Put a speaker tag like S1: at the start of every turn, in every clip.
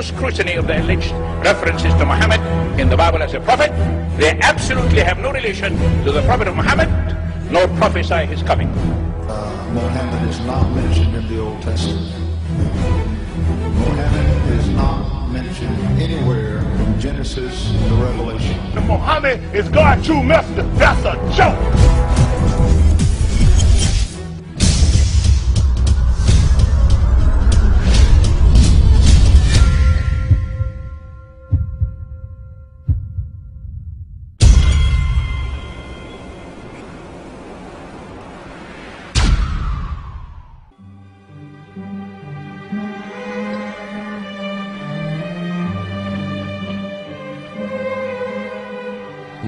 S1: scrutiny of the alleged references to Muhammad in the Bible as a prophet, they absolutely have no relation to the Prophet of Muhammad, nor prophesy his coming.
S2: Muhammad is not mentioned in the Old Testament. Muhammad is not mentioned anywhere from Genesis to Revelation.
S3: Muhammad is God's true messenger. That's a joke.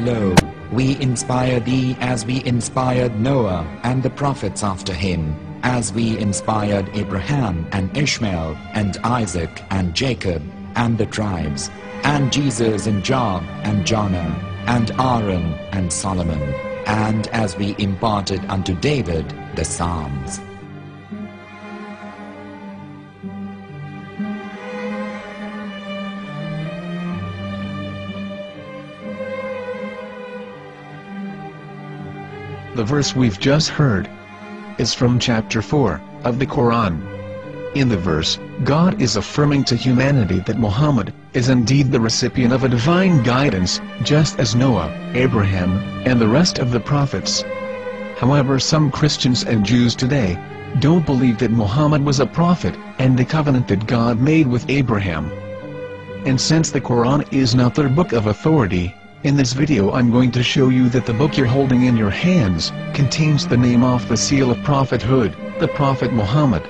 S4: Lo, we inspire thee as we inspired Noah and the prophets after him, as we inspired Abraham and Ishmael and Isaac and Jacob and the tribes, and Jesus and Job and Jonah and Aaron and Solomon, and as we imparted unto David the Psalms.
S5: The verse we've just heard is from chapter 4 of the Quran. In the verse, God is affirming to humanity that Muhammad is indeed the recipient of a divine guidance, just as Noah, Abraham, and the rest of the prophets. However, some Christians and Jews today don't believe that Muhammad was a prophet and the covenant that God made with Abraham. And since the Quran is not their book of authority, in this video I'm going to show you that the book you're holding in your hands contains the name off the seal of prophethood, the Prophet Muhammad.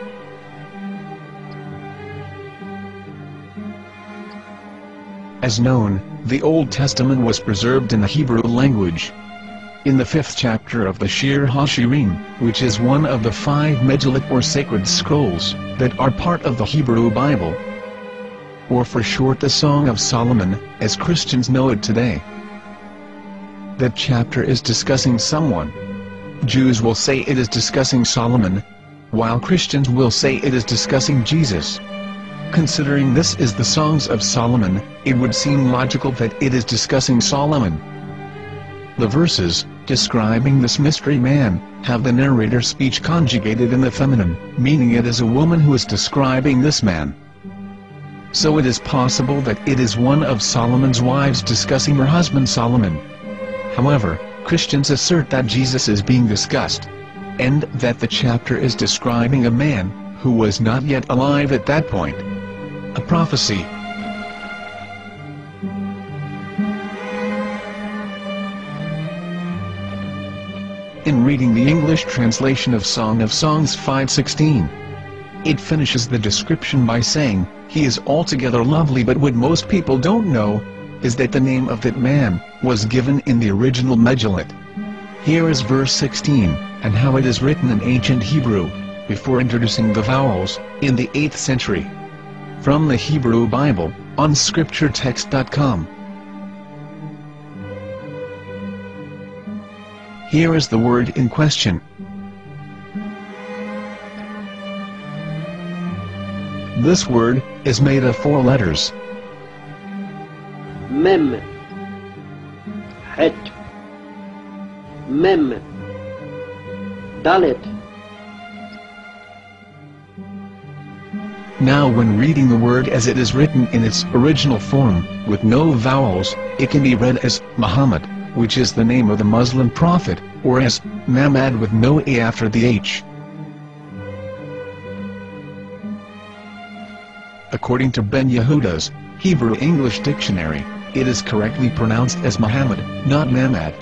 S5: As known, the Old Testament was preserved in the Hebrew language. In the 5th chapter of the Shir HaShirim, which is one of the 5 Megillat or sacred scrolls that are part of the Hebrew Bible, or for short the Song of Solomon, as Christians know it today. That chapter is discussing someone. Jews will say it is discussing Solomon, while Christians will say it is discussing Jesus. Considering this is the Songs of Solomon, it would seem logical that it is discussing Solomon. The verses, describing this mystery man, have the narrator's speech conjugated in the feminine, meaning it is a woman who is describing this man. So it is possible that it is one of Solomon's wives discussing her husband Solomon. However, Christians assert that Jesus is being discussed, and that the chapter is describing a man who was not yet alive at that point. A prophecy. In reading the English translation of Song of Songs 5:16, it finishes the description by saying, "He is altogether lovely," but what most people don't know is that the name of that man was given in the original Megillat. Here is verse 16, and how it is written in ancient Hebrew, before introducing the vowels, in the 8th century. From the Hebrew Bible, on scripturetext.com. Here is the word in question. This word is made of 4 letters.
S6: Mem, Het, Mem, Dalet.
S5: Now when reading the word as it is written in its original form, with no vowels, it can be read as Muhammad, which is the name of the Muslim prophet, or as Mamad with no A after the H. According to Ben Yehuda's Hebrew English Dictionary, it is correctly pronounced as Muhammad, not Mamad.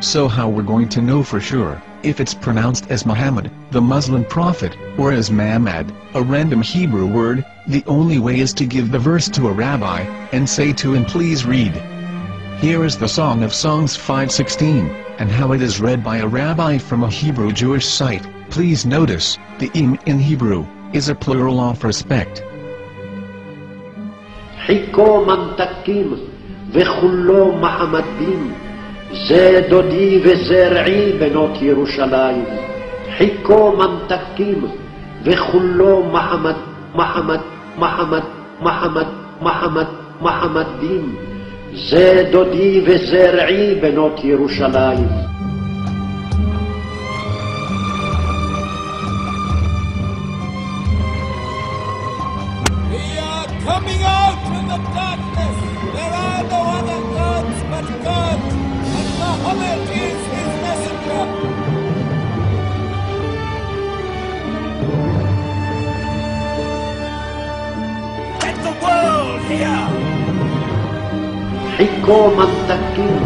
S5: So how we're going to know for sure if it's pronounced as Muhammad, the Muslim prophet, or as Mamad, a random Hebrew word? The only way is to give the verse to a rabbi and say to him, "Please read." Here is the Song of Songs 5:16, and how it is read by a rabbi from a Hebrew Jewish site. Please notice, the im in Hebrew is a plural of respect.
S6: חיכו ממתקים וכולו מחמדים, זה דודי וזרעי בנות ירושלים. חיכו ממתקים וכולו מחמד, מחמד, מחמד, מחמד, מחמד, מחמדים. זה דודי וזרעי בנות ירושלים.
S7: Coming out from the darkness, there are no other gods but God, and Muhammad is his messenger. Let the world hear.
S6: חיכו ממתקים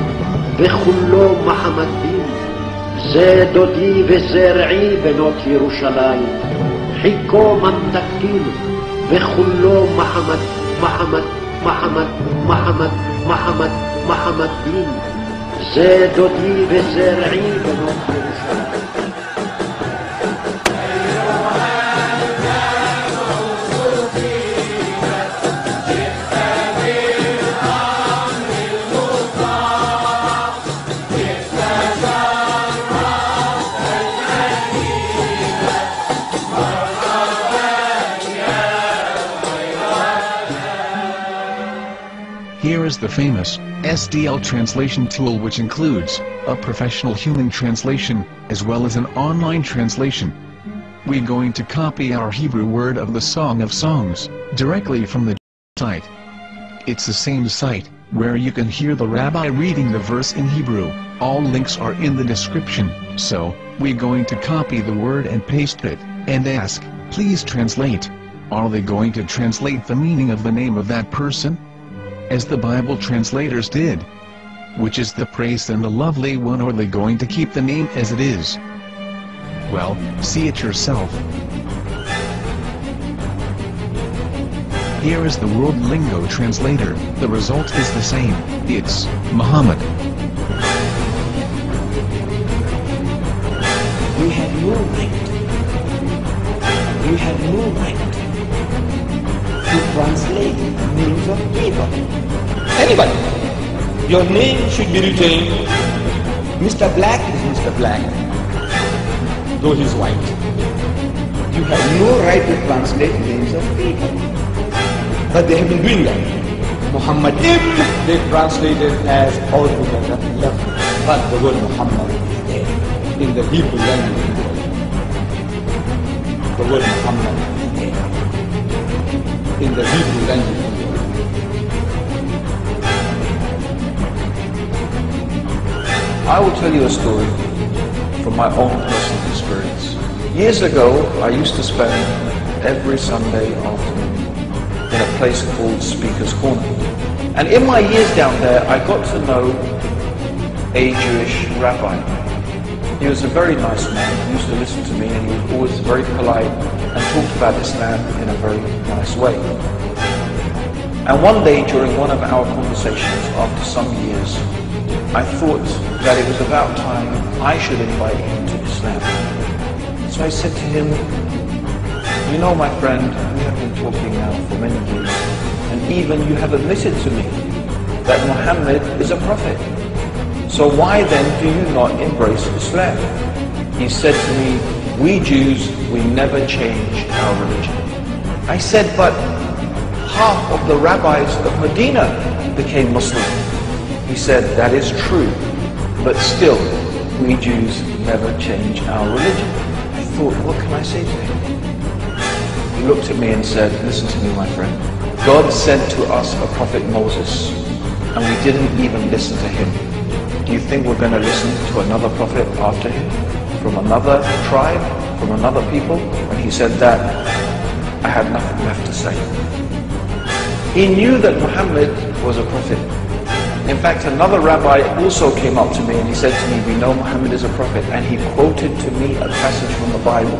S6: וכולו מחמדים, זה דודי וזרעי בנות ירושלים. חיכו ממתקים וכולו מחמד, מחמד, מחמד, מחמד, מחמד, מחמדים, זה דודי וזרעי בנות ירושלים.
S5: Here is the famous SDL translation tool, which includes a professional human translation, as well as an online translation. We're going to copy our Hebrew word of the Song of Songs, directly from the site. It's the same site, where you can hear the rabbi reading the verse in Hebrew. All links are in the description, so, we're going to copy the word and paste it, and ask, please translate. Are they going to translate the meaning of the name of that person? As the Bible translators did. Which is the praised and the lovely one, or are they going to keep the name as it is? Well, see it yourself. Here is the World Lingo translator. The result is the same. It's Muhammad.
S8: We have no right. We have no right to translate names of people. Anybody. Your name should be retained. Mr. Black is Mr. Black, though he's white. You have no right to translate names of people. But they have been doing that. Muhammad they translated as altogether left. But the word Muhammad is there in the Hebrew language. The word Muhammad is there in the Hebrew language.
S9: I will tell you a story from my own personal experience. Years ago, I used to spend every Sunday afternoon in a place called Speaker's Corner. And in my years down there, I got to know a Jewish rabbi. He was a very nice man. He used to listen to me, and he was always very polite and talked about Islam in a very nice way. And one day during one of our conversations after some years, I thought that it was about time I should invite him to Islam. So I said to him, you know, my friend, we have been talking now for many years, and even you have admitted to me that Muhammad is a prophet. So why then do you not embrace Islam? He said to me, we Jews, we never change our religion. I said, but half of the rabbis of Medina became Muslim. He said, that is true, but still, we Jews never change our religion. I thought, what can I say to him? He looked at me and said, listen to me, my friend. God sent to us a prophet Moses, and we didn't even listen to him. Do you think we're going to listen to another prophet after him? From another tribe? From another people? When he said that, I had nothing left to say. He knew that Muhammad was a prophet. In fact, another rabbi also came up to me and he said to me, we know Muhammad is a prophet, and he quoted to me a passage from the Bible